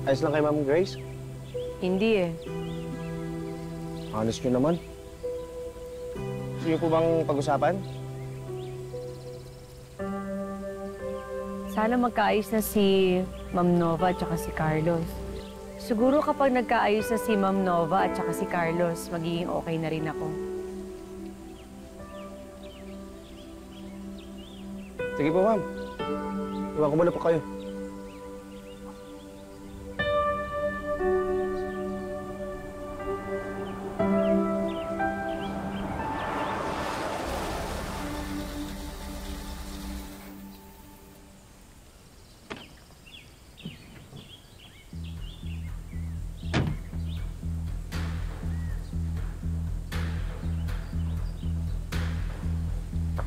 Ayos lang kay Ma'am Grace? Hindi eh. Honest nyo naman. Gusto niyo po bang pag-usapan? Sana magkaayos na si Ma'am Nova at saka si Carlos. Siguro kapag nagkaayos na si Ma'am Nova at saka si Carlos, magiging okay na rin ako. Sige po, ma'am. Iwan ko muna po kayo.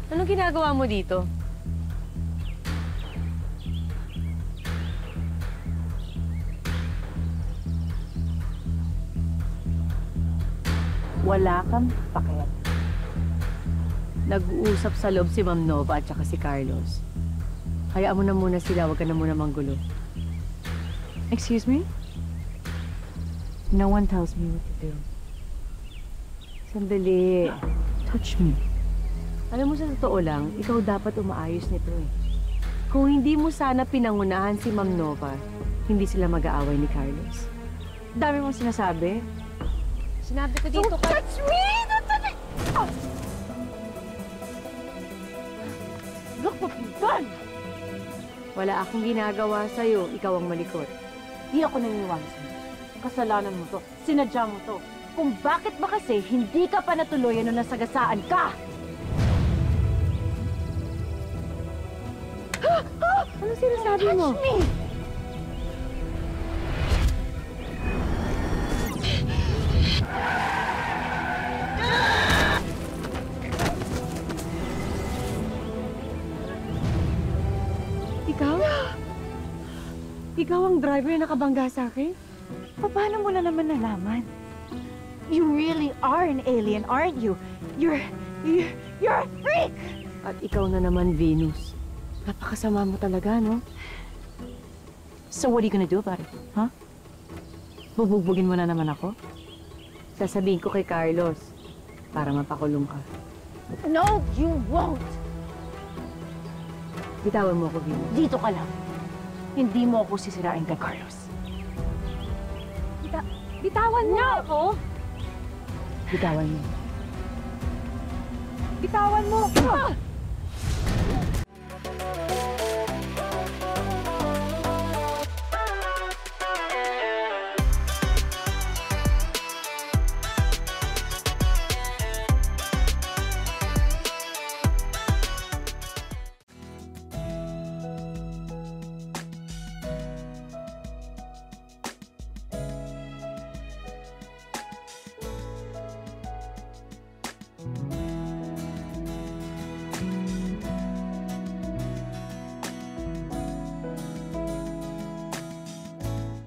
Anong ginagawa mo dito? Wala kang pakialam. Nag-uusap sa loob si Ma'am Nova at saka si Carlos. Hayaan mo na muna sila, huwag ka na muna manggulo. Excuse me? No one tells me what to do. Sandali. Touch me. Alam mo, sa totoo lang, ikaw dapat umaayos nito eh. Kung hindi mo sana pinangunahan si Ma'am Nova, hindi sila mag-aaway ni Carlos. Dami mong sinasabi. Sinabi ko dito Don't touch me! Don't touch me! Oh! Look what you've done! Wala akong ginagawa sa'yo, ikaw ang malikot. Di ako naniniwala sa'yo. Kasalanan mo to. Sinadya mo to. Kung bakit ba kasi hindi ka pa natuloyan nung nasagasaan ka? Ano sinasabi mo? Touch me! Ikaw? Ikaw ang driver na nakabangga sa akin? Paano mo na naman nalaman? You really are an alien, aren't you? You're a freak! At ikaw na naman, Venus. Napakasama mo talaga, no? So what are you gonna do about it, huh? Bubugbugin mo na naman ako? Sasabihin ko kay Carlos para mapakulong ka. No, you won't! Bitawan mo ako, Venus. Dito ka lang. Hindi mo ako sisirain kay Carlos. Bitawan mo ako! Bitawan mo. Bitawan mo!